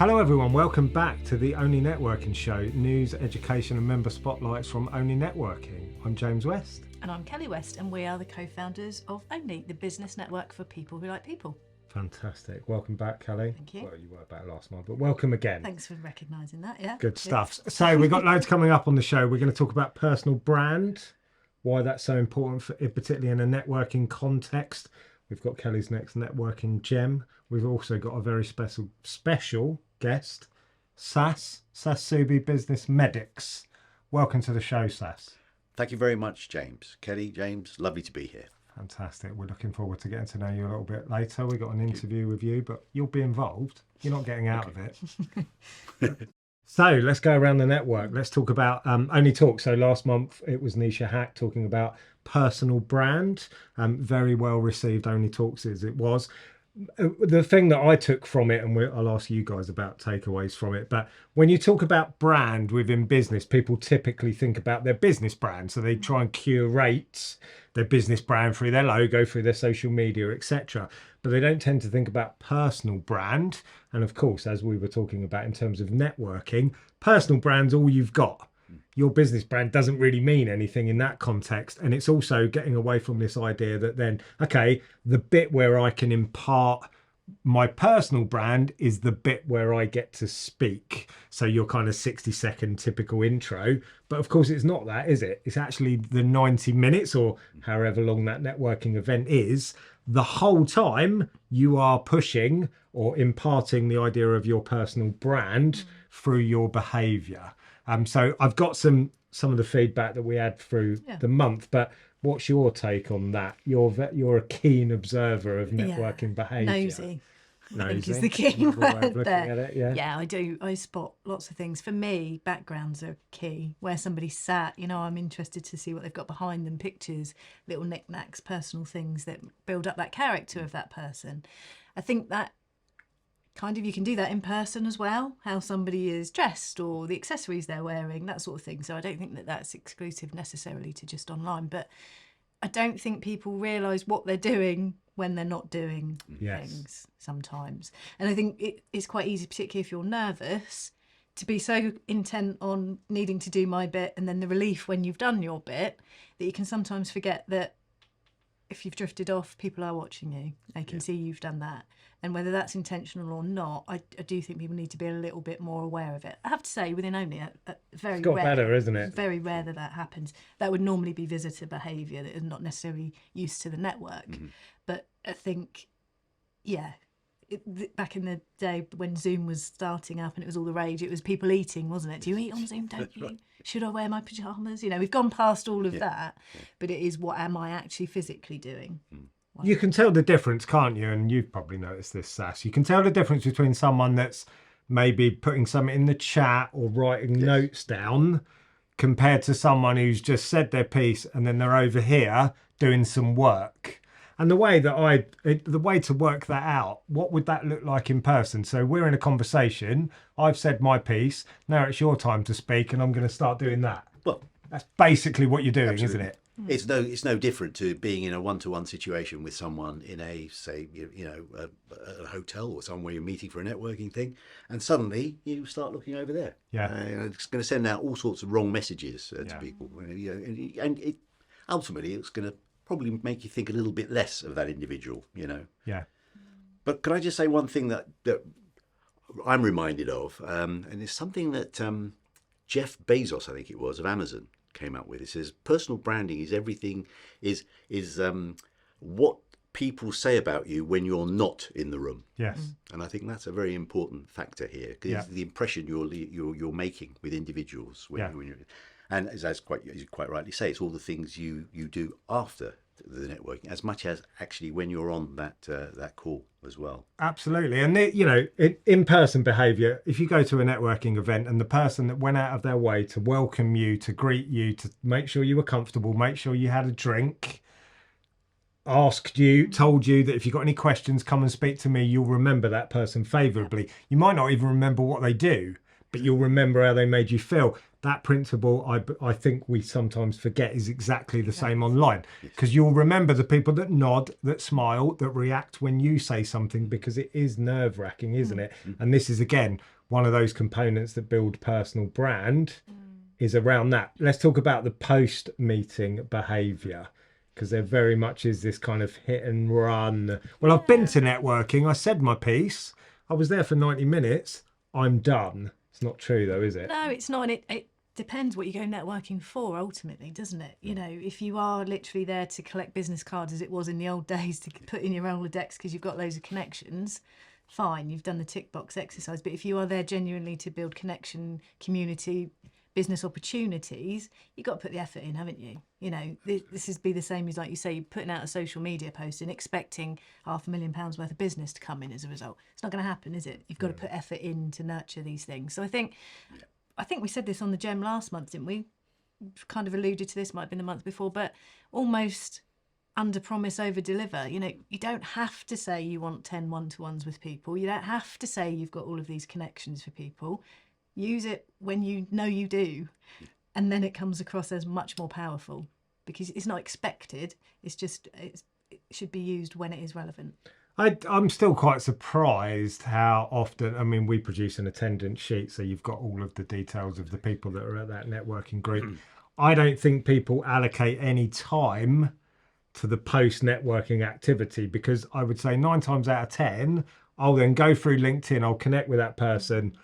Hello everyone, welcome back to the ONLE Networking Show, news, education and member spotlights from ONLE Networking. I'm James West. And I'm Kelly West, and we are the co-founders of ONLE, the business network for people who like people. Fantastic. Welcome back, Kelly. Thank you. Well, you were back last month, but welcome again. Thanks for recognising that, yeah. Good stuff. So we've got loads coming up on the show. We're going to talk about personal brand, why that's so important, particularly in a networking context. We've got Kelly's next networking gem. We've also got a very special guest, Sas Soubhi, Business Medics. Welcome to the show, Sas. Thank you very much, James. Kelly, James, lovely to be here. Fantastic. We're looking forward to getting to know you a little bit later. We've got an interview with you, but you'll be involved. You're not getting out of it. So let's go around the network. Let's talk about ONLE Talk. So last month it was Nisha Hack talking about personal brand. Very well received ONLE Talks as it was. The thing that I took from it, and I'll ask you guys about takeaways from it, but when you talk about brand within business, people typically think about their business brand. So they try and curate their business brand through their logo, through their social media, etc. But they don't tend to think about personal brand. And of course, as we were talking about in terms of networking, personal brand's all you've got. Your business brand doesn't really mean anything in that context. And it's also getting away from this idea that then, okay, the bit where I can impart my personal brand is the bit where I get to speak. So your kind of 60-second typical intro. But of course, it's not that, is it? It's actually the 90 minutes or however long that networking event is. The whole time you are pushing or imparting the idea of your personal brand through your behavior. So I've got some of the feedback that we had through the month, but what's your take on that? You're a keen observer of networking behaviour. Nosy. I think is the key word there. Yeah, I do. I spot lots of things. For me, backgrounds are key. Where somebody sat, I'm interested to see what they've got behind them, pictures, little knickknacks, personal things that build up that character of that person. I think that you can do that in person as well, how somebody is dressed or the accessories they're wearing, that sort of thing. So I don't think that that's exclusive necessarily to just online, but I don't think people realise what they're doing when they're not doing things sometimes. And I think it's quite easy, particularly if you're nervous, to be so intent on needing to do my bit and then the relief when you've done your bit that you can sometimes forget that if you've drifted off, people are watching you. They can see you've done that. And whether that's intentional or not, I do think people need to be a little bit more aware of it. I have to say, within ONLE, very it's got rare, better, isn't it? Very rare that happens. That would normally be visitor behaviour that is not necessarily used to the network. Mm-hmm. But I think, back in the day when Zoom was starting up and it was all the rage, it was people eating, wasn't it? Do you eat on Zoom? Don't you? Should I wear my pyjamas? We've gone past all of that, but it is what am I actually physically doing? You can tell the difference, can't you? And you've probably noticed this, Sas. You can tell the difference between someone that's maybe putting something in the chat or writing notes down compared to someone who's just said their piece and then they're over here doing some work. And the way to work that out, what would that look like in person? So we're in a conversation. I've said my piece. Now it's your time to speak, and I'm going to start doing that. Well, that's basically what you're doing, absolutely. Isn't it? It's no different to being in a one-to-one situation with someone in a, say, a hotel or somewhere you're meeting for a networking thing, and suddenly you start looking over there. Yeah, it's going to send out all sorts of wrong messages to people, and ultimately it's going to probably make you think a little bit less of that individual, Yeah. But can I just say one thing that I'm reminded of, and it's something that Jeff Bezos, I think it was, of Amazon, came up with. It says personal branding is everything, is what people say about you when you're not in the room. Yes. And I think that's a very important factor here, because it's the impression you're making with individuals when you're. And as you quite rightly say, it's all the things you do after the networking, as much as actually when you're on that call as well. Absolutely. And in-person behaviour, if you go to a networking event and the person that went out of their way to welcome you, to greet you, to make sure you were comfortable, make sure you had a drink, asked you, told you that if you've got any questions, come and speak to me, you'll remember that person favourably. You might not even remember what they do, but you'll remember how they made you feel. That principle, I think we sometimes forget, is exactly the same online, because you'll remember the people that nod, that smile, that react when you say something, because it is nerve-wracking, isn't it? And this is, again, one of those components that build personal brand is around that. Let's talk about the post-meeting behaviour, because there very much is this kind of hit and run. Well, I've been to networking. I said my piece. I was there for 90 minutes. I'm done. It's not true, though, is it? No, it's not. And it depends what you go networking for, ultimately, doesn't it? You know, if you are literally there to collect business cards, as it was in the old days, to put in your Rolodex because you've got loads of connections, fine, you've done the tick box exercise. But if you are there genuinely to build connection, community, business opportunities, you've got to put the effort in, haven't you? You know, this is be the same as, like you say, you're putting out a social media post and expecting £500,000 worth of business to come in as a result. It's not going to happen, is it? You've got to put effort in to nurture these things. So I think we said this on the Gem last month, didn't we? Kind of alluded to this, might have been the month before, but almost under promise, over deliver. You know, you don't have to say you want 10 one-to-ones with people. You don't have to say you've got all of these connections for people. Use it when you know you do, and then it comes across as much more powerful, because it's not expected. It's just it should be used when it is relevant. I'm still quite surprised how often, I mean, we produce an attendance sheet, so you've got all of the details of the people that are at that networking group. I don't think people allocate any time to the post-networking activity, because I would say 9 times out of 10, I'll then go through LinkedIn, I'll connect with that person,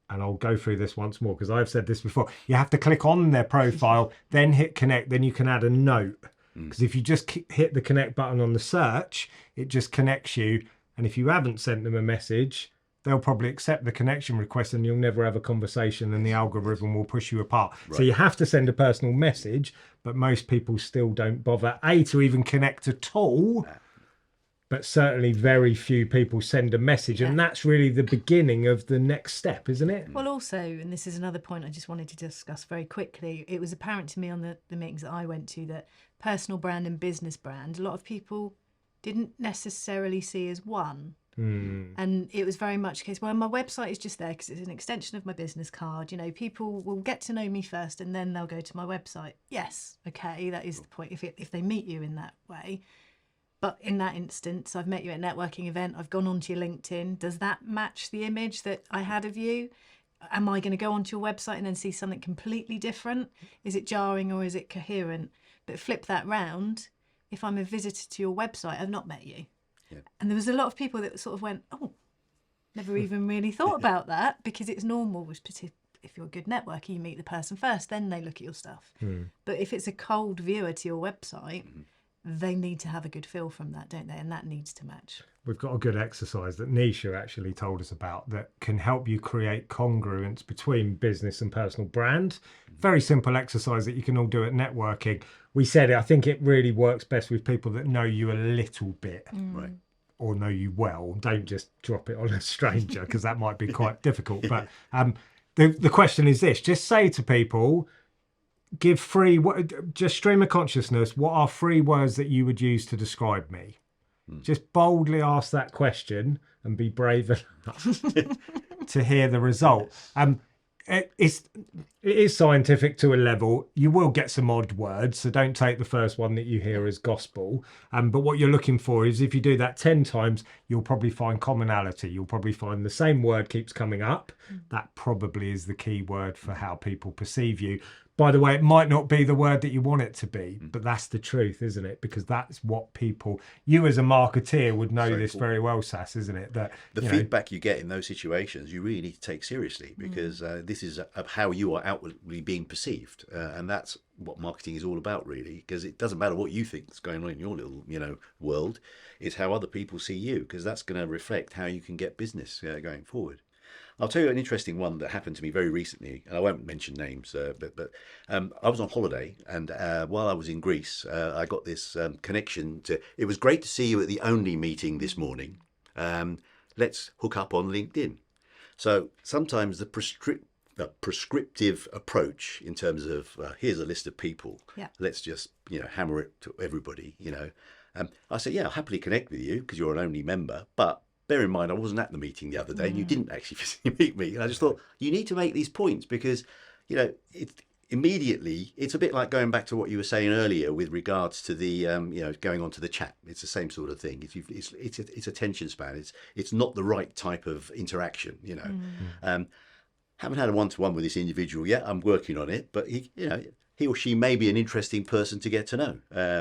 and I'll go through this once more, because I've said this before. You have to click on their profile, then hit connect, then you can add a note. Because if you just hit the connect button on the search, it just connects you. And if you haven't sent them a message, they'll probably accept the connection request and you'll never have a conversation, and the algorithm will push you apart. Right. So you have to send a personal message, but most people still don't bother, to even connect at all. But certainly very few people send a message, and that's really the beginning of the next step, isn't it? Well, also, and this is another point I just wanted to discuss very quickly, it was apparent to me on the meetings that I went to that personal brand and business brand, a lot of people didn't necessarily see as one. And it was very much the case, well, my website is just there because it's an extension of my business card. You know, people will get to know me first and then they'll go to my website. Yes, okay, that is the point, if they meet you in that way. But in that instance, I've met you at a networking event, I've gone onto your LinkedIn. Does that match the image that I had of you? Am I going to go onto your website and then see something completely different? Is it jarring or is it coherent? But flip that round, if I'm a visitor to your website, I've not met you. Yeah. And there was a lot of people that sort of went, oh, never even really thought about that, because it's normal. If you're a good networker, you meet the person first, then they look at your stuff. But if it's a cold viewer to your website, they need to have a good feel from that, don't they? And that needs to match. We've got a good exercise that Nisha actually told us about that can help you create congruence between business and personal brand. Very simple exercise that you can all do at networking. We said I think it really works best with people that know you a little bit, right, or know you well. Don't just drop it on a stranger, because that might be quite difficult. But the question is this: just say to people, give just stream of consciousness, what are 3 words that you would use to describe me? Just boldly ask that question and be brave enough to hear the result. It is scientific to a level. You will get some odd words, so don't take the first one that you hear as gospel. But what you're looking for is, if you do that 10 times, you'll probably find commonality. You'll probably find the same word keeps coming up. That probably is the key word for how people perceive you. By the way, it might not be the word that you want it to be, but that's the truth, isn't it? Because that's what people, you as a marketeer would know this very well, Sas, isn't it? That the feedback you get in those situations, you really need to take seriously, because this is how you are outwardly being perceived. And that's what marketing is all about, really, because it doesn't matter what you think is going on in your little, world. It's how other people see you, because that's going to reflect how you can get business going forward. I'll tell you an interesting one that happened to me very recently, and I won't mention names, but I was on holiday, and while I was in Greece, I got this connection to, it was great to see you at the ONLE meeting this morning. Let's hook up on LinkedIn. So sometimes the prescriptive approach in terms of, here's a list of people, let's just, hammer it to everybody, I said, yeah, I'll happily connect with you because you're an ONLE member, but bear in mind, I wasn't at the meeting the other day, and you didn't actually physically meet me. And I just thought, you need to make these points because, immediately, it's a bit like going back to what you were saying earlier with regards to the, going on to the chat. It's the same sort of thing. It's attention span. It's not the right type of interaction, Haven't had a one-to-one with this individual yet. I'm working on it, but he or she may be an interesting person to get to know.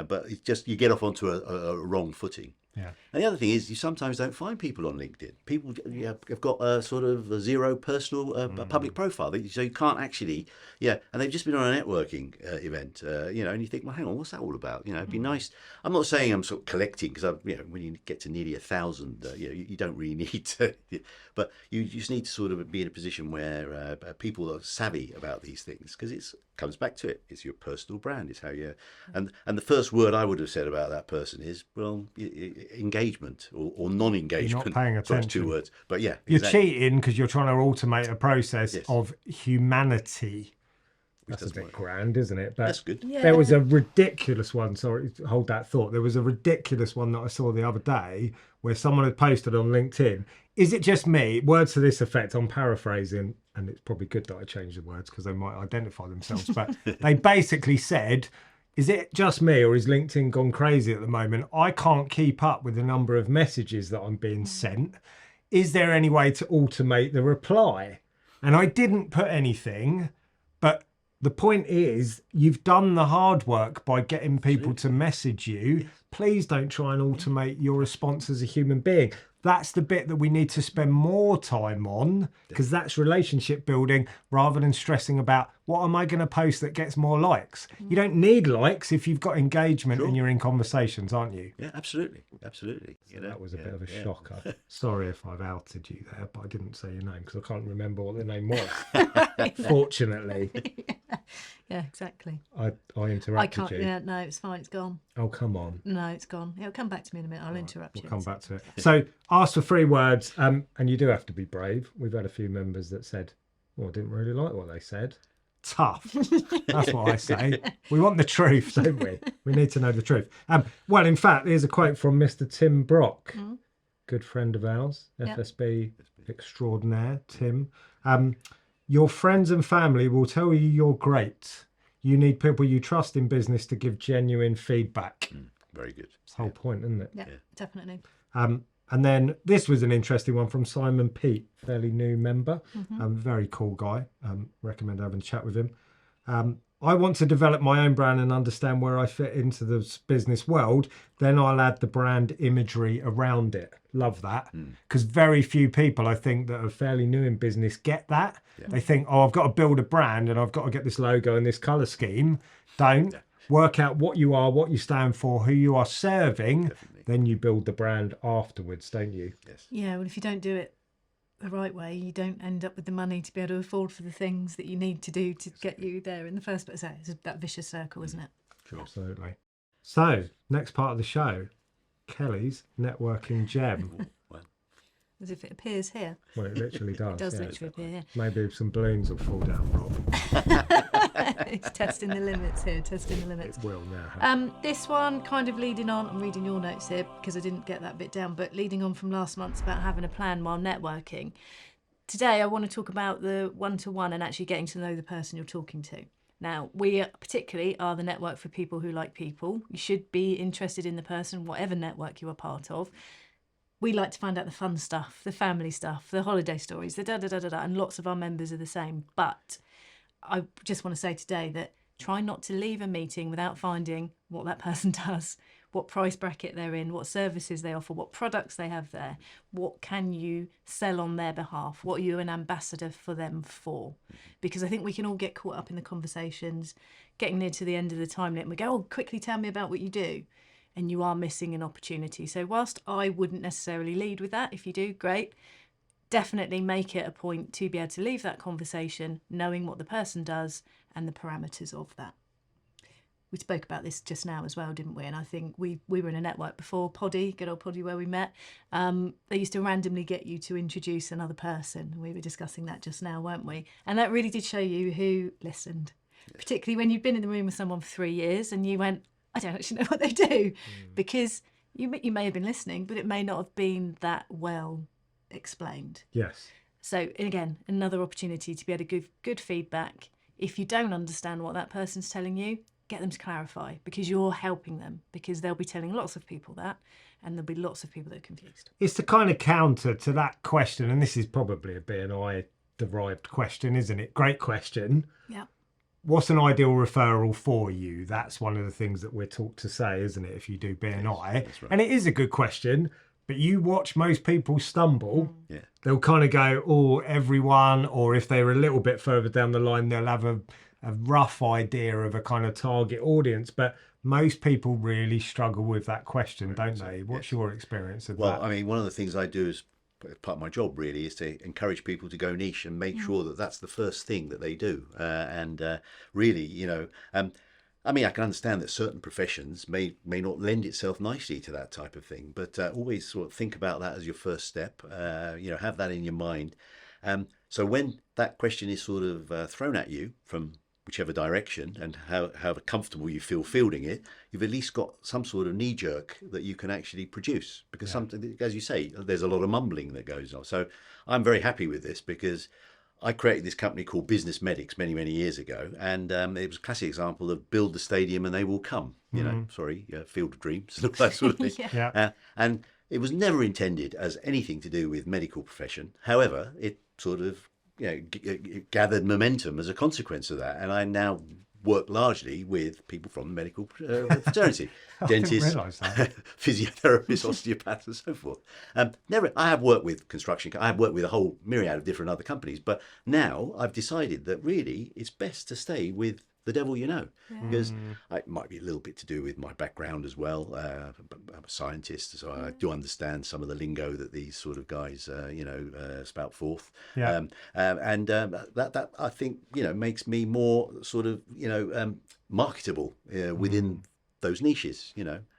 But it's just, you get off onto a wrong footing. Yeah. And the other thing is, you sometimes don't find people on LinkedIn. People have got a sort of a zero personal public profile, so you can't actually, and they've just been on a networking event, and you think, well, hang on, what's that all about? It'd be nice. I'm not saying I'm sort of collecting because when you get to nearly 1,000, you don't really need to, but you just need to sort of be in a position where people are savvy about these things because it comes back to it. It's your personal brand. It's how you, and the first word I would have said about that person is, well, engagement or non-engagement. You're not paying attention. Those 2 words, but yeah, you're exactly. cheating because you're trying to automate a process of humanity. That's a bit grand, isn't it? But that's good. Yeah. There was a ridiculous one. Sorry, hold that thought. There was a ridiculous one that I saw the other day where someone had posted on LinkedIn. Is it just me? Words to this effect. I'm paraphrasing, and it's probably good that I changed the words because they might identify themselves. But they basically said, is it just me or is LinkedIn gone crazy at the moment? I can't keep up with the number of messages that I'm being sent. Is there any way to automate the reply? And I didn't put anything, but the point is you've done the hard work by getting people to message you. Please don't try and automate your response as a human being. That's the bit that we need to spend more time on because that's relationship building rather than stressing about what am I going to post that gets more likes. You don't need likes if you've got engagement and you're in conversations, aren't you? Yeah, absolutely. Absolutely. That was a bit of a shocker. Sorry if I've outed you there, but I didn't say your name because I can't remember what the name was. Fortunately. Yeah, exactly. I interrupted you. Yeah, no, it's fine. It's gone. Oh, come on. No, it's gone. It'll come back to me in a minute. I'll interrupt you. We'll come back to it. So ask for 3 words, and you do have to be brave. We've had a few members that said, well, I didn't really like what they said. Tough. That's what I say. We want the truth, don't we? We need to know the truth. Well, in fact, here's a quote from Mr. Tim Brock, good friend of ours, FSB extraordinaire, Tim. Your friends and family will tell you you're great. You need people you trust in business to give genuine feedback. Very good. It's the whole point, isn't it? Yeah, definitely. And then this was an interesting one from Simon Pete, fairly new member, very cool guy. Recommend having a chat with him. I want to develop my own brand and understand where I fit into the business world. Then I'll add the brand imagery around it. Love that. Because very few people, I think, that are fairly new in business get that. Yeah. They think, oh, I've got to build a brand and I've got to get this logo and this colour scheme. Don't. Yeah. Work out what you are, what you stand for, who you are serving. Definitely. Then you build the brand afterwards, don't you? Yes. Yeah, well, if you don't do it the right way, you don't end up with the money to be able to afford for the things that you need to do to get you there in the first place. It's that vicious circle, isn't it? Sure. Absolutely. So, next part of the show, Kelly's networking gem. As if it appears here. Well, it literally does. It does literally appear here. Maybe some balloons will fall down, Rob. It's testing the limits here, testing the limits. It will now. This one kind of leading on, I'm reading your notes here because I didn't get that bit down, but leading on from last month's about having a plan while networking. Today I want to talk about the one-to-one and actually getting to know the person you're talking to. Now, we particularly are the network for people who like people. You should be interested in the person, whatever network you are part of. We like to find out the fun stuff, the family stuff, the holiday stories, the da-da-da-da-da, and lots of our members are the same. But I just want to say today that try not to leave a meeting without finding what that person does, what price bracket they're in, what services they offer, what products they have there, what can you sell on their behalf, what are you an ambassador for them for? Because I think we can all get caught up in the conversations, getting near to the end of the time limit, and we go, oh, quickly tell me about what you do. And you are missing an opportunity. So whilst I wouldn't necessarily lead with that, if you do, great. Definitely make it a point to be able to leave that conversation knowing what the person does and the parameters of that. We spoke about this just now as well, didn't we? And I think we were in a network before, Poddy, good old Poddy where we met. They used to randomly get you to introduce another person. We were discussing that just now, weren't we? And that really did show you who listened, particularly when you'd been in the room with someone for 3 years and you went, I don't actually know what they do, because You may have been listening, but it may not have been that well explained. Yes. So again, another opportunity to be able to give good feedback. If you don't understand what that person's telling you, get them to clarify, because you're helping them, because they'll be telling lots of people that, and there'll be lots of people that are confused. It's the kind of counter to that question, and this is probably a BNI derived question, isn't it? Great question. Yeah. What's an ideal referral for you? That's one of the things that we're taught to say, isn't it, if you do BNI? That's right. And it is a good question, but you watch most people stumble. Yeah. They'll kind of go, oh, everyone, or if they're a little bit further down the line, they'll have a rough idea of a kind of target audience. But most people really struggle with that question, don't they? What's your experience of that? Well, I mean, one of the things I do as part of my job really is to encourage people to go niche and make sure that that's the first thing that they do. Really, you know, I mean, I can understand that certain professions may not lend itself nicely to that type of thing, but always sort of think about that as your first step. You know, have that in your mind. So when that question is sort of thrown at you from whichever direction, and however comfortable you feel fielding it, you've at least got some sort of knee jerk that you can actually produce. Because something, as you say, there's a lot of mumbling that goes on. So I'm very happy with this, because I created this company called Business Medics many years ago, and it was a classic example of build the stadium and they will come. You know, Field of Dreams, that sort of thing. And it was never intended as anything to do with medical profession. However, it sort of gathered momentum as a consequence of that, and I now work largely with people from the medical fraternity, dentists, physiotherapists, osteopaths, and so forth. I have worked with construction. I have worked with a whole myriad of different other companies, but now I've decided that really it's best to stay with the devil you know, because it might be a little bit to do with my background as well. I'm a scientist, so I do understand some of the lingo that these sort of guys, spout forth. And that I think, makes me more sort of, marketable within those niches.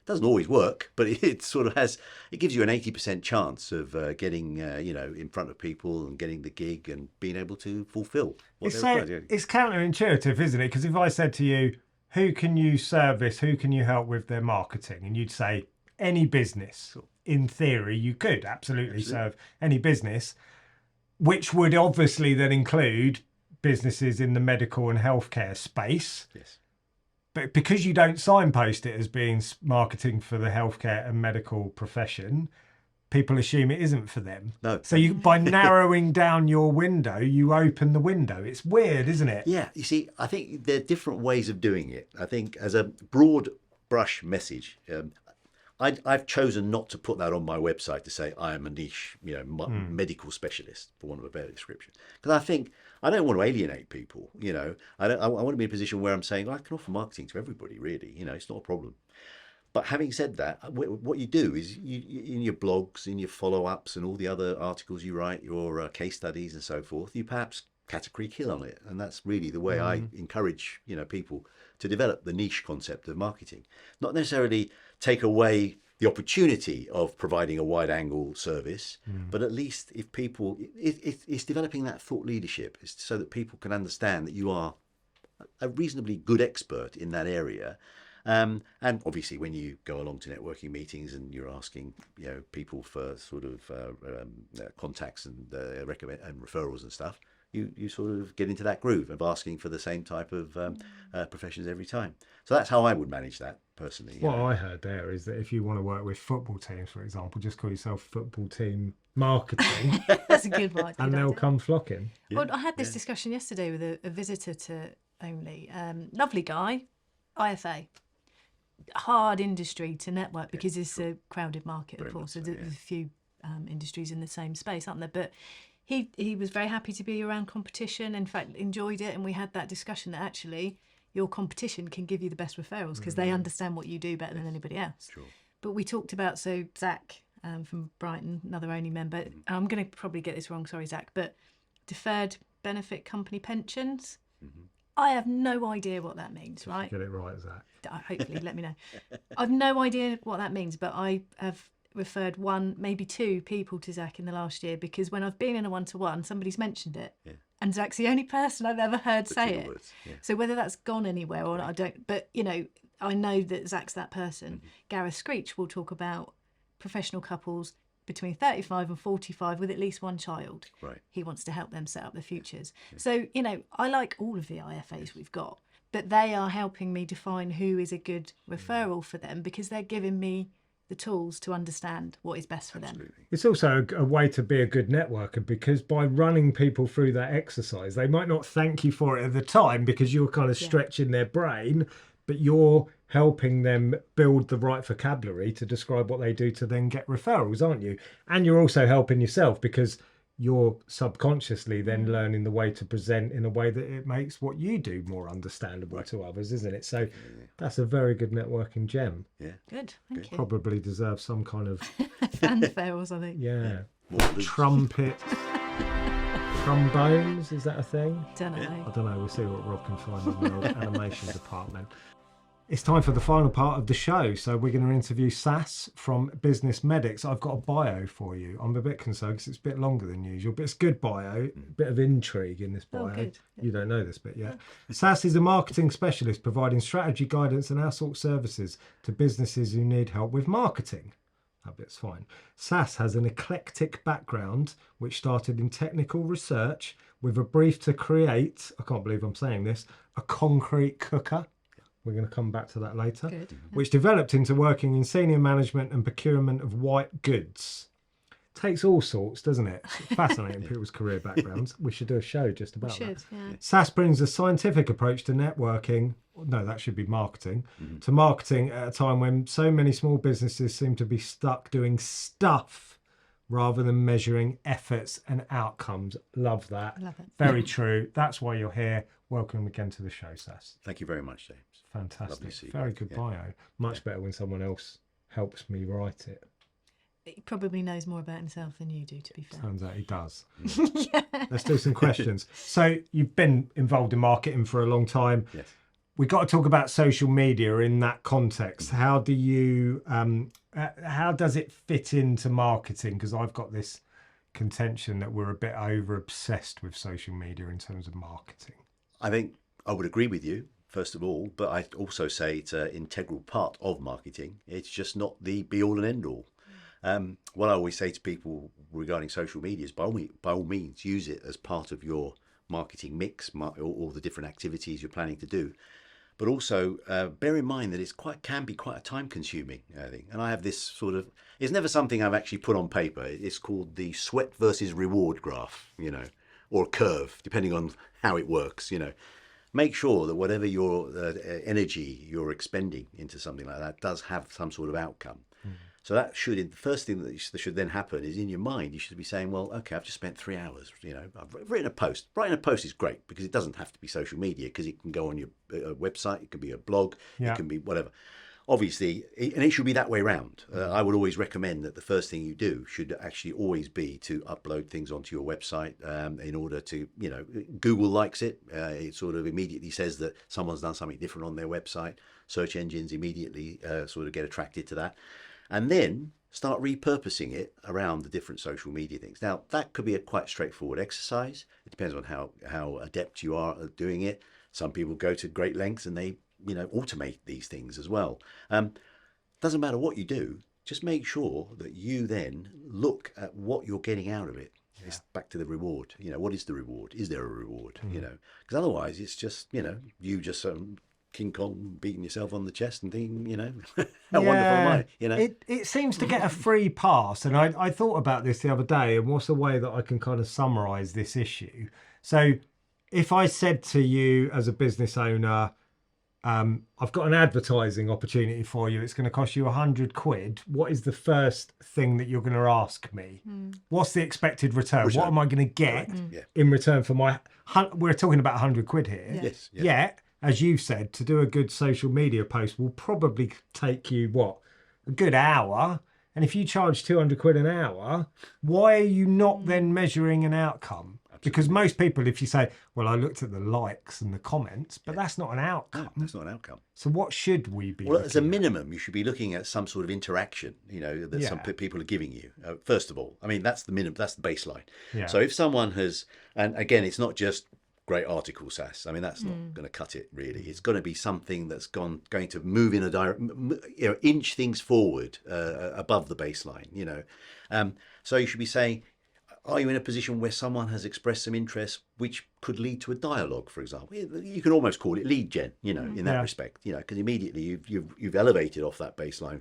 Doesn't always work, but it sort of it gives you an 80% chance of getting, in front of people and getting the gig and being able to fulfill what they're doing. It's counterintuitive, isn't it? Because if I said to you, who can you service, who can you help with their marketing? And you'd say, any business. In theory, you could absolutely serve any business, which would obviously then include businesses in the medical and healthcare space. Yes. But because you don't signpost it as being marketing for the healthcare and medical profession, people assume it isn't for them. No. So by narrowing down your window, you open the window. It's weird, isn't it? Yeah. You see, I think there are different ways of doing it. I think as a broad brush message, I've chosen not to put that on my website to say I am a niche, medical specialist, for want of a better description. Because I think I don't want to alienate people. I want to be in a position where I'm saying I can offer marketing to everybody. Really, it's not a problem. But having said that, what you do is you in your blogs, in your follow-ups, and all the other articles you write, your case studies and so forth, you perhaps category kill on it, and that's really the way I encourage people to develop the niche concept of marketing. Not necessarily take away the opportunity of providing a wide angle service, but at least if people, it's developing that thought leadership, so that people can understand that you are a reasonably good expert in that area. And obviously when you go along to networking meetings and you're asking people for sort of contacts and recommend and referrals and stuff, you sort of get into that groove of asking for the same type of professions every time. So that's how I would manage that personally. What I heard there is that if you want to work with football teams, for example, just call yourself football team marketing. That's a good one. And they'll come flocking. Yeah. Well, I had this discussion yesterday with a visitor to ONLE. Lovely guy, IFA. Hard industry to network because it's a crowded market, of course. So there's a few industries in the same space, aren't there? But he was very happy to be around competition. In fact, enjoyed it, and we had that discussion that actually your competition can give you the best referrals because they understand what you do better than anybody else. Sure. But we talked about Zach from Brighton, another ONLE member. I'm going to probably get this wrong, sorry, Zach, but deferred benefit company pensions. I have no idea what that means, right? Get it right, Zach. Hopefully, let me know. I've no idea what that means, but I have referred one, maybe two people to Zach in the last year because when I've been in a one-to-one, somebody's mentioned it. Yeah. And Zach's the only person I've ever heard say it. So whether that's gone anywhere or not, I don't. But, I know that Zach's that person. Gareth Screech will talk about professional couples between 35 and 45 with at least one child. Right. He wants to help them set up their futures. So, I like all of the IFAs we've got, but they are helping me define who is a good referral for them, because they're giving me the tools to understand what is best for them. It's also a way to be a good networker, because by running people through that exercise, they might not thank you for it at the time because you're kind of stretching their brain, but you're helping them build the right vocabulary to describe what they do to then get referrals, aren't you? And you're also helping yourself, because you're subconsciously then learning the way to present in a way that it makes what you do more understandable to others, isn't it? So that's a very good networking gem. Yeah. Good, thank you. Probably deserves some kind of fanfare or something. Yeah. Trumpet. Trombones, is that a thing? Don't know. I don't know. We'll see what Rob can find in the old animation department. It's time for the final part of the show. So we're going to interview Sas from Business Medics. I've got a bio for you. I'm a bit concerned because it's a bit longer than usual, but it's a good bio, a bit of intrigue in this bio. Oh, good. You don't know this bit yet. Sas is a marketing specialist providing strategy, guidance and outsourced services to businesses who need help with marketing. That bit's fine. Sas has an eclectic background which started in technical research with a brief to create, I can't believe I'm saying this, a concrete cooker. We're going to come back to that later. Good. Which developed into working in senior management and procurement of white goods. Takes all sorts, doesn't it? Fascinating people's career backgrounds. We should do a show just about that. Sas brings a scientific approach to networking. No, that should be marketing. To marketing at a time when so many small businesses seem to be stuck doing stuff rather than measuring efforts and outcomes. Love that. Love it. Very true. That's why you're here. Welcome again to the show, Sas. Thank you very much, James. Fantastic. Very good bio. Much better when someone else helps me write it. He probably knows more about himself than you do, to be fair. Turns out he does. Let's do some questions. So you've been involved in marketing for a long time. Yes. We've got to talk about social media in that context. How do you, how does it fit into marketing? Because I've got this contention that we're a bit over obsessed with social media in terms of marketing. I think I would agree with you, first of all, but I also say it's an integral part of marketing. It's just not the be all and end all. What I always say to people regarding social media is by all means use it as part of your marketing mix, all the different activities you're planning to do. But also bear in mind that it can be quite a time consuming, I think. And I have this sort of, it's never something I've actually put on paper. It's called the sweat versus reward graph, or curve, depending on how it works, Make sure that whatever your energy you're expending into something like that does have some sort of outcome. So that the first thing that should then happen is in your mind, you should be saying, well, okay, I've just spent 3 hours, I've written a post. Writing a post is great because it doesn't have to be social media, because it can go on your website, it can be a blog, it can be whatever. Obviously, and it should be that way around. I would always recommend that the first thing you do should actually always be to upload things onto your website in order to, Google likes it. It sort of immediately says that someone's done something different on their website. Search engines immediately sort of get attracted to that. And then start repurposing it around the different social media things. Now, that could be a quite straightforward exercise. It depends on how adept you are at doing it. Some people go to great lengths and they automate these things as well. Doesn't matter what you do, just make sure that you then look at what you're getting out of it. It's back to the reward. What is the reward? Is there a reward? Because otherwise it's just, you just King Kong beating yourself on the chest and thinking, how wonderful am I? It seems to get a free pass. And I thought about this the other day, and what's a way that I can kind of summarize this issue? So if I said to you as a business owner, I've got an advertising opportunity for you, it's going to cost you £100. What is the first thing that you're going to ask me? What's the expected return? What am I going to get in return for my, we're talking about £100 here. Yes. Yet, as you've said, to do a good social media post will probably take you, a good hour. And if you charge £200 an hour, why are you not then measuring an outcome? Because most people, if you say, well, I looked at the likes and the comments, but that's not an outcome. No, that's not an outcome. So what should we be Well, as a minimum, you should be looking at some sort of interaction, that some people are giving you. First of all, I mean, that's the minimum, that's the baseline. Yeah. So if someone has, and again, it's not just great article, Sas. I mean, that's not going to cut it, really. It's going to be something that's going to move in a inch things forward above the baseline, So you should be saying, are you in a position where someone has expressed some interest which could lead to a dialogue, for example? You can almost call it lead gen, in that respect, because immediately you've elevated off that baseline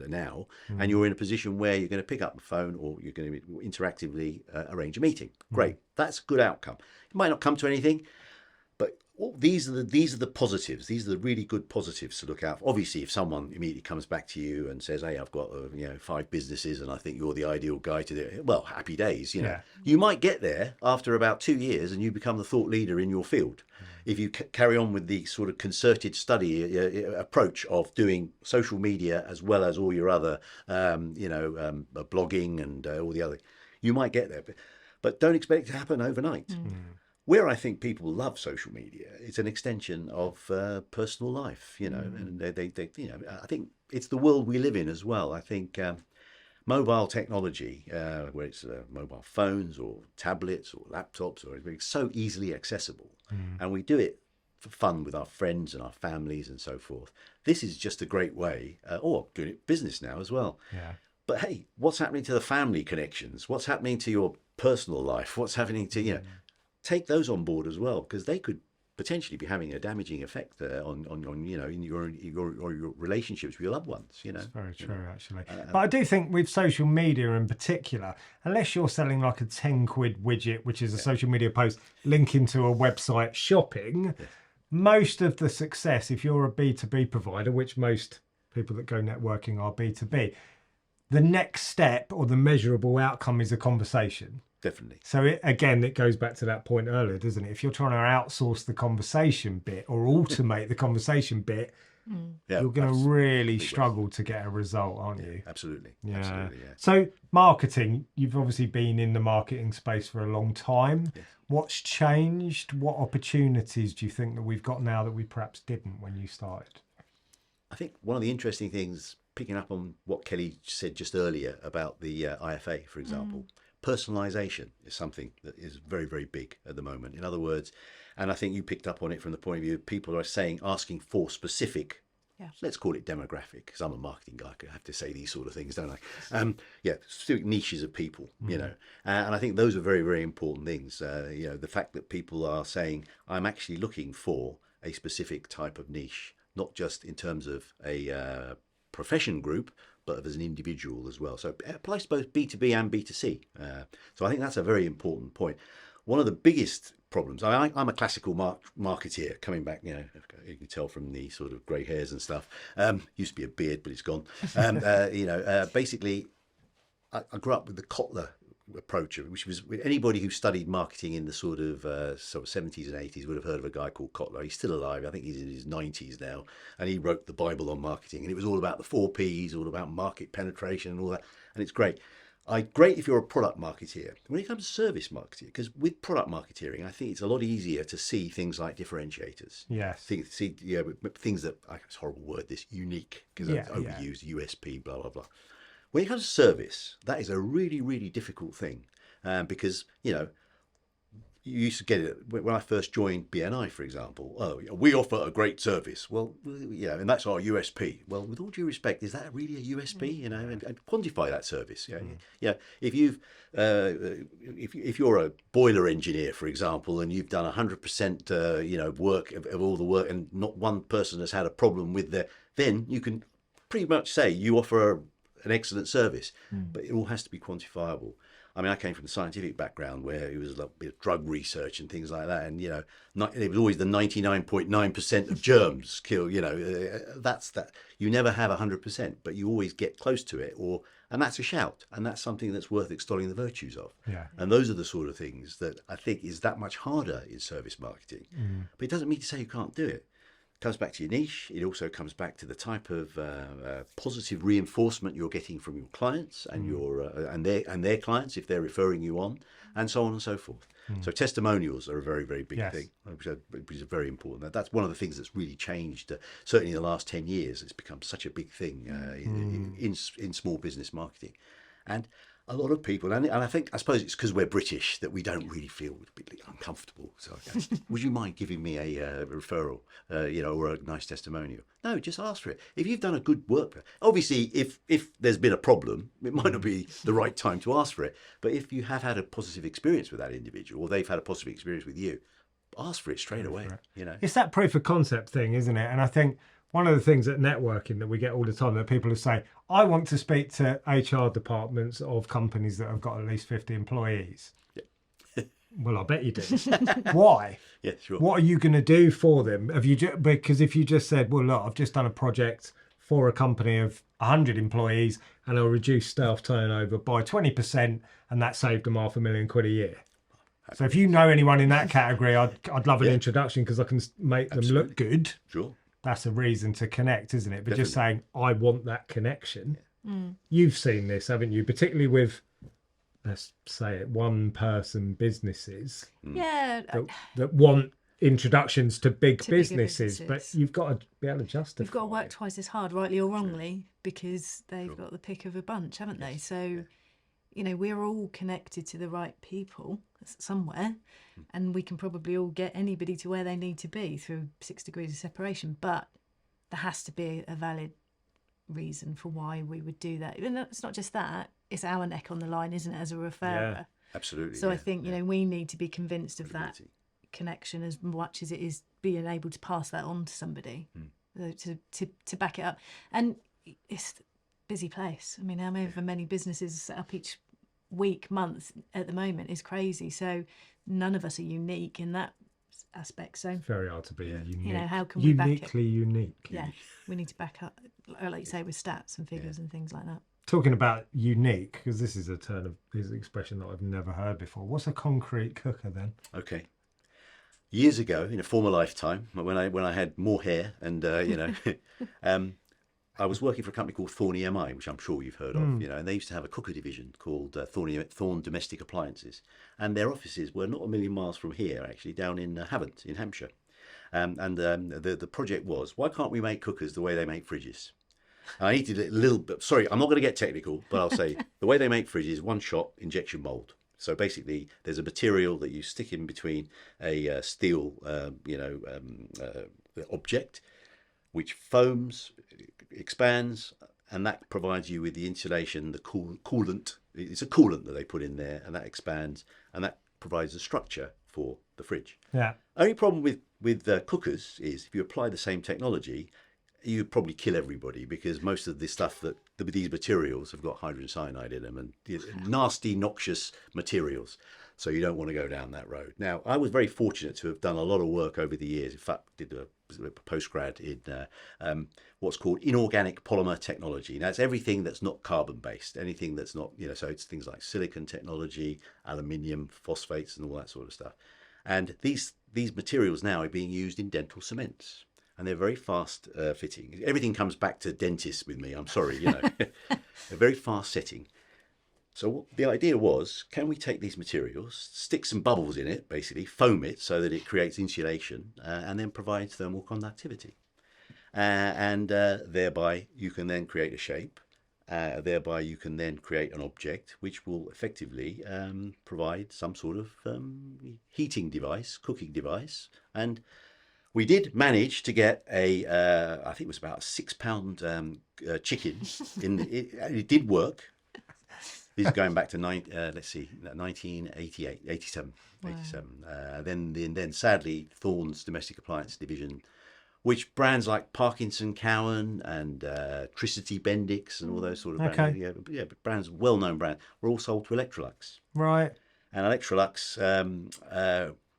now, and you're in a position where you're going to pick up the phone or you're going to interactively arrange a meeting. Great, that's a good outcome. It might not come to anything, but these are the positives. These are the really good positives to look out for. Obviously, if someone immediately comes back to you and says, "Hey, I've got 5 businesses, and I think you're the ideal guy to do it," well, happy days. You might get there after about 2 years, and you become the thought leader in your field. If you carry on with the sort of concerted study approach of doing social media as well as all your other, blogging and all the other, you might get there. But don't expect it to happen overnight. Where I think people love social media, it's an extension of personal life, and they I think it's the world we live in as well. I think mobile technology, where it's mobile phones or tablets or laptops, or it's so easily accessible, and we do it for fun with our friends and our families and so forth. This is just a great way, or doing it business now as well. Yeah. But hey, what's happening to the family connections? What's happening to your personal life? What's happening to take those on board as well, because they could potentially be having a damaging effect on in your relationships with your loved ones. It's very true, actually. But I do think with social media in particular, unless you're selling like a 10 quid widget, which is a social media post linking to a website shopping, most of the success, if you're a B2B provider, which most people that go networking are B2B, the next step or the measurable outcome is a conversation. Definitely. So it goes back to that point earlier, doesn't it? If you're trying to outsource the conversation bit or automate the conversation bit, you're going to really struggle to get a result, aren't you? Absolutely. Yeah. Absolutely, yeah. So marketing, you've obviously been in the marketing space for a long time. Yes. What's changed? What opportunities do you think that we've got now that we perhaps didn't when you started? I think one of the interesting things, picking up on what Kelly said just earlier about the IFA, for example, personalization is something that is very, very big at the moment. In other words, and I think you picked up on it from the point of view of people are asking for specific, let's call it demographic, because I'm a marketing guy, I have to say these sort of things, don't I? Specific niches of people, and I think those are very, very important things. The fact that people are saying, I'm actually looking for a specific type of niche, not just in terms of a profession group, but as an individual as well. So it applies to both B2B and B2C. So I think that's a very important point. One of the biggest problems, I'm a classical marketeer, coming back, you can tell from the sort of grey hairs and stuff. Used to be a beard, but it's gone. Basically, I grew up with the Kotler approach, which was anybody who studied marketing in the sort of 70s and 80s would have heard of a guy called Kotler. He's still alive. I think he's in his 90s now, and he wrote the Bible on marketing, and it was all about the 4 Ps, all about market penetration and all that, and it's great. Great if you're a product marketeer. When it comes to service marketing, because with product marketeering, I think it's a lot easier to see things like differentiators. Yes. Things that, it's a horrible word, this unique, because it's overused, USP, blah, blah, blah. When it comes to service, that is a really, really difficult thing, because, you used to get it when I first joined BNI, for example. Oh, we offer a great service. Well, and that's our USP. Well, with all due respect, is that really a USP? And quantify that service. If if you're a boiler engineer, for example, and you've done 100%, work of all the work, and not one person has had a problem with then you can pretty much say you offer an excellent service, but it all has to be quantifiable. I mean, I came from a scientific background where it was a bit of drug research and things like that, and it was always the 99.9% of germs kill. That's that. You never have 100%, but you always get close to it, and that's a shout, and that's something that's worth extolling the virtues of. Yeah. And those are the sort of things that I think is that much harder in service marketing. But it doesn't mean to say you can't do it. Comes back to your niche. It also comes back to the type of positive reinforcement you're getting from your clients and your and their clients if they're referring you on, and so on and so forth. So testimonials are a very, very big thing, which is very important. That's one of the things that's really changed. Certainly in the last 10 years, it's become such a big thing in small business marketing. And A lot of people, and I suppose it's because we're British that we don't really feel a bit uncomfortable. So, would you mind giving me a referral, or a nice testimonial? No, just ask for it. If you've done a good work, obviously, if there's been a problem, it might not be the right time to ask for it. But if you have had a positive experience with that individual, or they've had a positive experience with you, ask for it straight away. It's that proof of concept thing, isn't it? And I think one of the things at networking that we get all the time that people are saying, I want to speak to HR departments of companies that have got at least 50 employees. Yeah. Well, I bet you do. Why? Yeah, sure. What are you going to do for them? Because if you just said, well, look, I've just done a project for a company of 100 employees and I'll reduce staff turnover by 20% and that saved them £500,000 a year. So if you know anyone in that category, I'd love an introduction because I can make them look good. Sure. That's a reason to connect, isn't it? But just saying, I want that connection. You've seen this, haven't you? Particularly with, let's say it, one-person businesses. Yeah. That want introductions to big businesses. But you've got to be able to justify. You've got to work twice as hard, rightly or wrongly, because they've got the pick of a bunch, haven't they? So, we're all connected to the right people somewhere, and we can probably all get anybody to where they need to be through 6 degrees of separation, but there has to be a valid reason for why we would do that. And it's not just that, it's our neck on the line, isn't it, as a referrer? Yeah, absolutely. So I think, we need to be convinced of that connection as much as it is being able to pass that on to somebody, to back it up. And it's a busy place. I mean, however many businesses set up each week, month at the moment is crazy. So none of us are unique in that aspect. So it's very hard to be unique. How can we uniquely unique? Yeah, we need to back up, like you say, with stats and figures and things like that. Talking about unique, because this is an expression that I've never heard before. What's a concrete cooker then? Okay. Years ago, in a former lifetime, when I had more hair and I was working for a company called Thorny MI, which I'm sure you've heard of, and they used to have a cooker division called Thorn Domestic Appliances. And their offices were not a million miles from here, actually, down in Havant, in Hampshire. The project was, why can't we make cookers the way they make fridges? And I needed a little bit, sorry, I'm not going to get technical, but I'll say the way they make fridges, one-shot injection mold. So basically, there's a material that you stick in between a steel, object, which foams, expands, and that provides you with the insulation, the coolant. It's a coolant that they put in there, and that expands, and that provides a structure for the fridge. Yeah. Only problem with cookers is if you apply the same technology, you probably kill everybody, because most of the stuff these materials have got hydrogen cyanide in them and nasty, noxious materials. So you don't want to go down that road. Now, I was very fortunate to have done a lot of work over the years. In fact, did a postgrad in what's called inorganic polymer technology. Now, it's everything that's not carbon-based, anything that's not, so it's things like silicon technology, aluminium, phosphates, and all that sort of stuff. And these materials now are being used in dental cements. And they're very fast fitting. Everything comes back to dentists with me. I'm sorry, They're very fast setting. So the idea was, can we take these materials, stick some bubbles in it, basically, foam it so that it creates insulation, and then provide thermal conductivity. And thereby you can then create a shape. Thereby you can then create an object which will effectively provide some sort of heating device, cooking device. And we did manage to get I think it was about a £6 chicken. It did work. This is going back to 1988, 87. Wow. 87. Then sadly, Thorn's Domestic Appliance Division, which brands like Parkinson Cowan and Tricity Bendix and all those sort of brands, brands, well-known brands, were all sold to Electrolux. Right. And Electrolux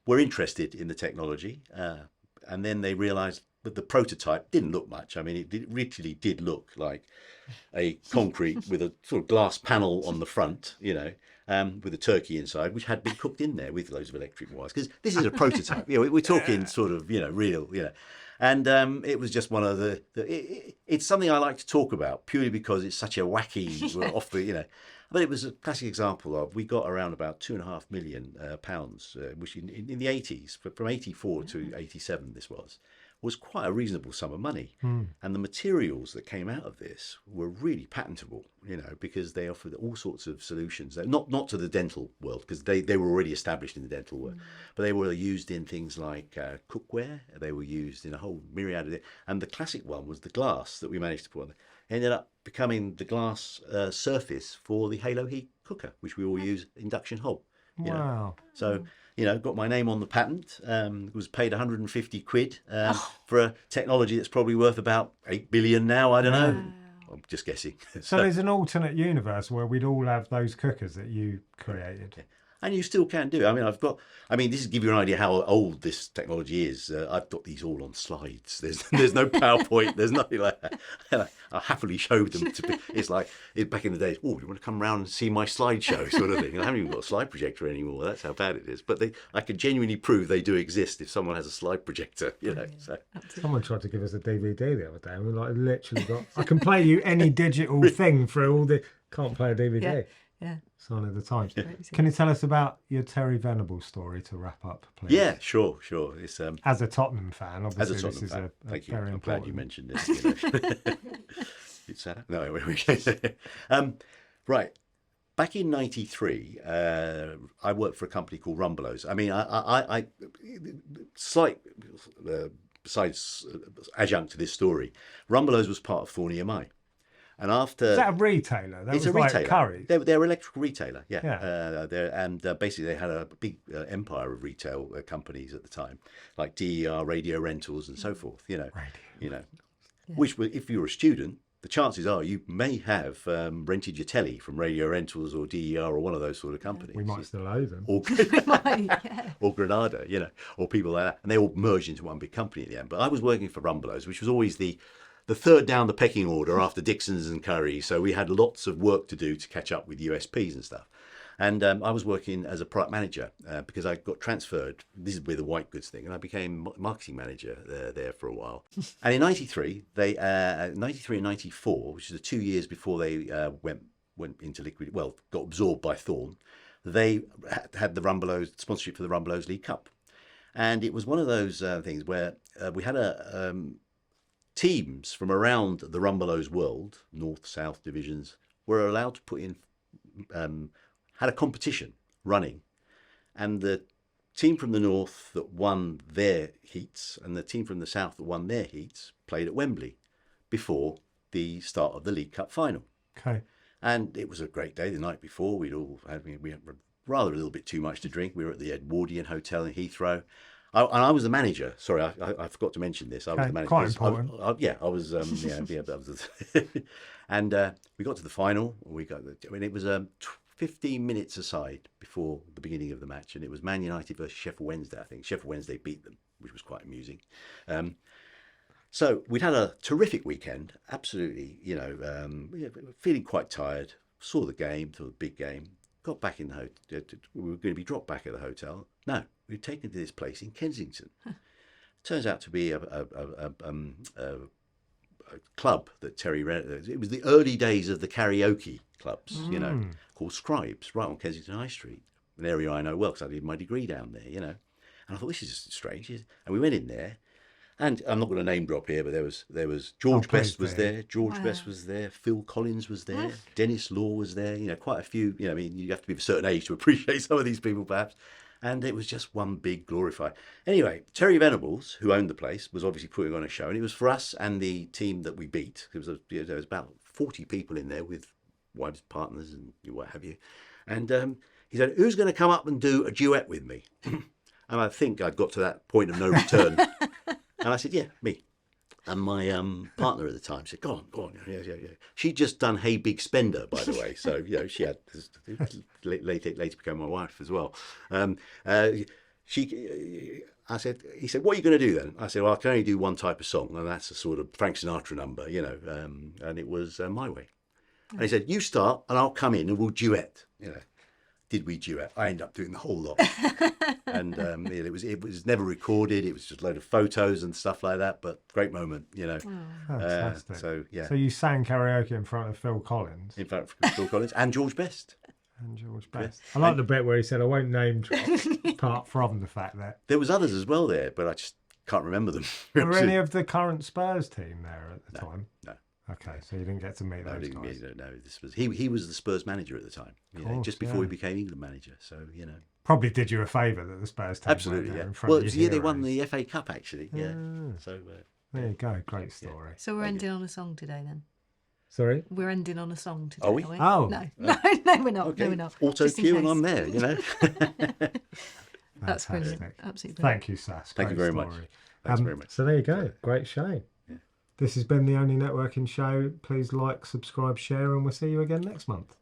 were interested in the technology, and then they realised that the prototype didn't look much. I mean, it literally did look like a concrete with a sort of glass panel on the front, with a turkey inside, which had been cooked in there with loads of electric wires. Because this is a prototype. We're talking sort of, real, And it was just one of it's something I like to talk about purely because it's such a wacky, off the, But it was a classic example of, we got around about £2.5 million, which in the 80s, from 84 to 87 this was, was quite a reasonable sum of money. And the materials that came out of this were really patentable, because they offered all sorts of solutions. Not to the dental world, because they were already established in the dental world, but they were used in things like cookware. They were used in a whole myriad of it. And the classic one was the glass that we managed to put on there. Ended up becoming the glass surface for the Halo heat cooker, which we all use, induction hob. Wow. So, got my name on the patent, was paid 150 quid for a technology that's probably worth about 8 billion now. I don't know. I'm just guessing. So there's an alternate universe where we'd all have those cookers that you created. And you still can do it. This is to give you an idea how old this technology is. I've got these all on slides. There's no PowerPoint. There's nothing like that. I'll happily show them. It's like back in the days, oh, you want to come around and see my slideshow sort of thing. I haven't even got a slide projector anymore. That's how bad it is. But I can genuinely prove they do exist if someone has a slide projector. So. Someone tried to give us a DVD the other day, and we literally got. I can play you any digital thing through all the. Can't play a DVD. Yeah. Sign of the times. Can you tell us about your Terry Venables story to wrap up, please? Yeah, sure. It's as a Tottenham fan, obviously. As a Tottenham fan. Thank you. I'm glad you mentioned it. It's sad. No, right. Back in '93, I worked for a company called Rumbelows. I slight besides adjunct to this story, Rumbelows was part of Thorny MI. And after is that a retailer? It's a retailer. Currys. They're an electrical retailer, basically they had a big empire of retail companies at the time, like DER, Radio Rentals, and so forth. Which, if you were a student, the chances are you may have rented your telly from Radio Rentals or DER or one of those sort of companies. We might still owe them. Or Granada, or people like that, and they all merged into one big company in the end. But I was working for Rumbelows, which was always the third down the pecking order after Dixon's and Curry. So we had lots of work to do to catch up with USPs and stuff. And I was working as a product manager because I got transferred. This is with the white goods thing. And I became marketing manager there for a while. And in 93, 93 and 94, which is the 2 years before they went into got absorbed by Thorn, they had the Rumbelows sponsorship for the Rumbelows League Cup. And it was one of those things where we had teams from around the Rumbelows world, North, South divisions, were allowed to put in, had a competition running. And the team from the North that won their heats and the team from the South that won their heats played at Wembley before the start of the League Cup final. Okay. And it was a great day the night before. We had rather a little bit too much to drink. We were at the Edwardian Hotel in Heathrow. And I was the manager. Sorry, I forgot to mention this. I was the manager. Quite important. I was. And we got to the final. It was 15 minutes aside before the beginning of the match, and it was Man United versus Sheffield Wednesday. I think Sheffield Wednesday beat them, which was quite amusing. So we'd had a terrific weekend. Absolutely, feeling quite tired. Saw the big game. Got back in the hotel. We were going to be dropped back at the hotel. No. We were taken to this place in Kensington. Turns out to be a club that Terry Venables. It was the early days of the karaoke clubs, called Scribes, right on Kensington High Street, an area I know well because I did my degree down there, And I thought, this is strange. And we went in there, and I'm not going to name drop here, but there was George Best was there. George Best was there. Phil Collins was there. Dennis Law was there. Quite a few. You have to be of a certain age to appreciate some of these people, perhaps. And it was just one big glorified. Anyway, Terry Venables, who owned the place, was obviously putting on a show. And it was for us and the team that we beat. There was about 40 people in there with wives, partners, and what have you. And he said, who's going to come up and do a duet with me? And I think I'd got to that point of no return. And I said, yeah, me. And my partner at the time said, go on. Yeah. She'd just done Hey Big Spender, by the way. So, she had later became my wife as well. He said, what are you going to do then? I said, well, I can only do one type of song, and that's a sort of Frank Sinatra number, and it was My Way. And he said, you start, and I'll come in and we'll duet, Did we duet? I ended up doing the whole lot. And it was never recorded. It was just a load of photos and stuff like that. But great moment, Fantastic. So you sang karaoke in front of Phil Collins. In front of Phil Collins and George Best. And George Best. I like the bit where he said, I won't name drop, apart from the fact that there was others as well there, but I just Can't remember them. Were any of the current Spurs team there at the time? No. Okay, so you didn't get to meet those guys. No, this was he was the Spurs manager at the time. Just before he became England manager. So probably did you a favour that the Spurs team absolutely, were yeah. in front Well, of it was the year they won the FA Cup, actually. Yeah. So there you go, great story. Yeah. So we're ending on a song today, then. Sorry, we're ending on a song today. Are we? Oh no, we're not. Okay. No, we're not. Auto cue, and I'm there. That's brilliant. Absolutely brilliant. Thank you, Sas. Thank you very much. Thanks very much. So there you go. Great show. Yeah. This has been the Only Networking Show. Please like, subscribe, share, and we'll see you again next month.